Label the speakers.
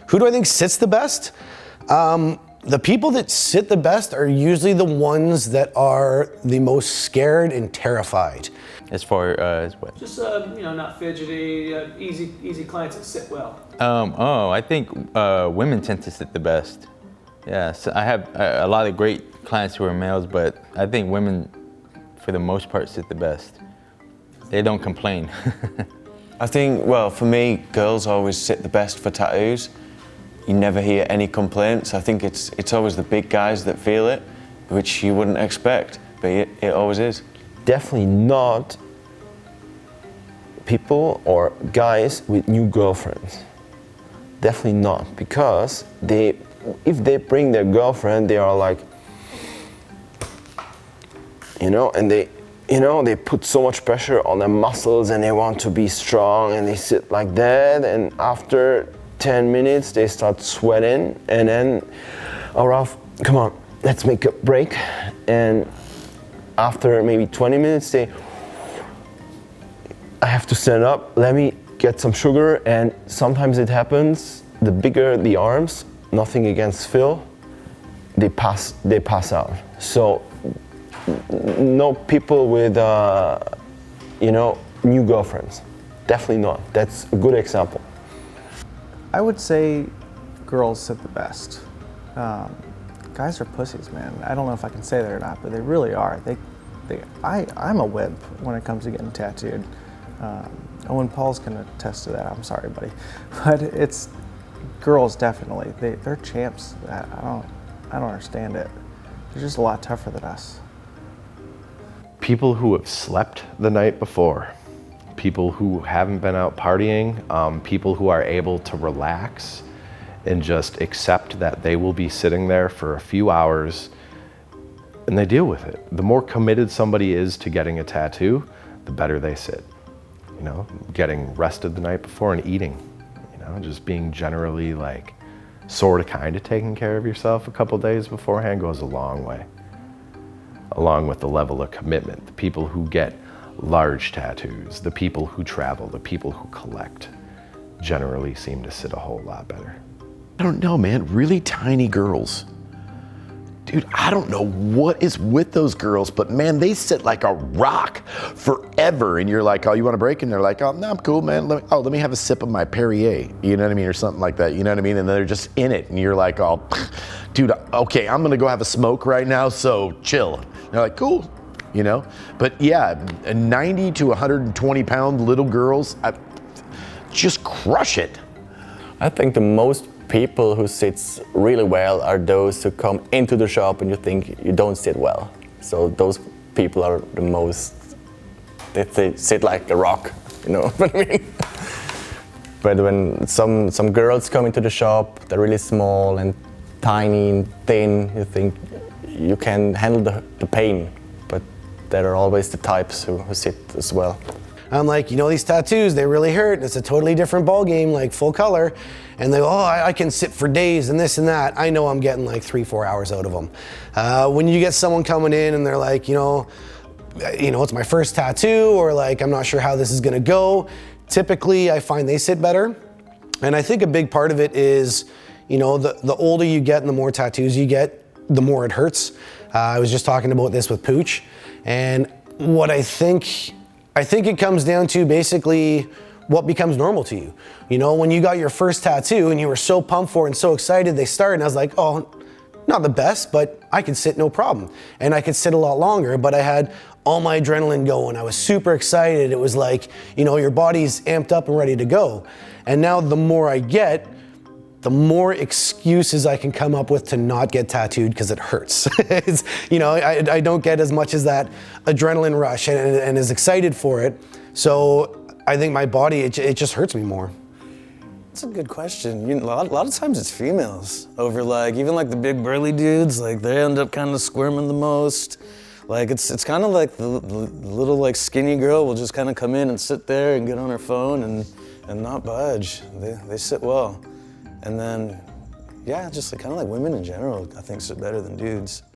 Speaker 1: Who do I think sits the best? The people that sit the best are usually the ones that are the most scared and terrified.
Speaker 2: As far as what?
Speaker 3: Just not fidgety, easy clients that sit well.
Speaker 2: I think women tend to sit the best. Yeah, so I have a lot of great clients who are males, but I think women, for the most part, sit the best. They don't complain.
Speaker 4: I think, well, for me, girls always sit the best for tattoos. You never hear any complaints. I think it's always the big guys that feel it, which you wouldn't expect, but it always is.
Speaker 5: Definitely not people or guys with new girlfriends. Definitely not, because if they bring their girlfriend, they are like, and they put so much pressure on their muscles and they want to be strong and they sit like that, and after 10 minutes they start sweating, and then, oh Ralph, come on, let's make a break. And after maybe 20 minutes I have to stand up, let me get some sugar. And sometimes it happens, the bigger the arms, nothing against Phil, they pass out. So no people with new girlfriends, definitely not. That's a good example.
Speaker 6: I would say girls sit the best. Guys are pussies, man. I don't know if I can say that or not, but they really are. I'm a wimp when it comes to getting tattooed. Owen Pauls can attest to that. I'm sorry, buddy, but it's girls definitely. They're champs. I don't understand it. They're just a lot tougher than us.
Speaker 7: People who have slept the night before. People who haven't been out partying, people who are able to relax and just accept that they will be sitting there for a few hours and they deal with it. The more committed somebody is to getting a tattoo, the better they sit. Getting rested the night before and eating, just being generally like sort of kind of taking care of yourself a couple days beforehand goes a long way. Along with the level of commitment, the people who get large tattoos, the people who travel, the people who collect generally seem to sit a whole lot better.
Speaker 8: I don't know, man, really tiny girls. Dude, I don't know what is with those girls, but man, they sit like a rock forever. And you're like, oh, you want a break? And they're like, oh, no, I'm cool, man. Let me have a sip of my Perrier. You know what I mean? Or something like that. You know what I mean? And they're just in it. And you're like, oh, dude, okay, I'm gonna go have a smoke right now, so chill. And they're like, cool. But yeah, 90 to 120 pound little girls, just crush it.
Speaker 4: I think the most people who sits really well are those who come into the shop and you think you don't sit well. So those people are the most, they sit like a rock, you know what I mean? But when some girls come into the shop, they're really small and tiny and thin, you think you can handle the pain. But there are always the types who sit as well.
Speaker 1: I'm like, these tattoos, they really hurt. It's a totally different ball game, like full color. And they go, oh, I can sit for days and this and that. I know I'm getting like 3-4 hours out of them. When you get someone coming in and they're like, it's my first tattoo, or like, I'm not sure how this is gonna go. Typically, I find they sit better. And I think a big part of it is, the older you get and the more tattoos you get, the more it hurts. I was just talking about this with Pooch. And what I think it comes down to basically what becomes normal to you. When you got your first tattoo and you were so pumped for it and so excited they started, and I was like, oh, not the best, but I could sit no problem. And I could sit a lot longer, but I had all my adrenaline going. I was super excited. It was like, your body's amped up and ready to go. And now the more I get, the more excuses I can come up with to not get tattooed because it hurts. I don't get as much as that adrenaline rush and is excited for it. So I think my body, it just hurts me more.
Speaker 9: That's a good question. A lot of times it's females over even the big burly dudes, they end up kind of squirming the most. It's kind of like the little skinny girl will just kind of come in and sit there and get on her phone and not budge. They sit well. And then, yeah, just kind of like women in general, I think sit better than dudes.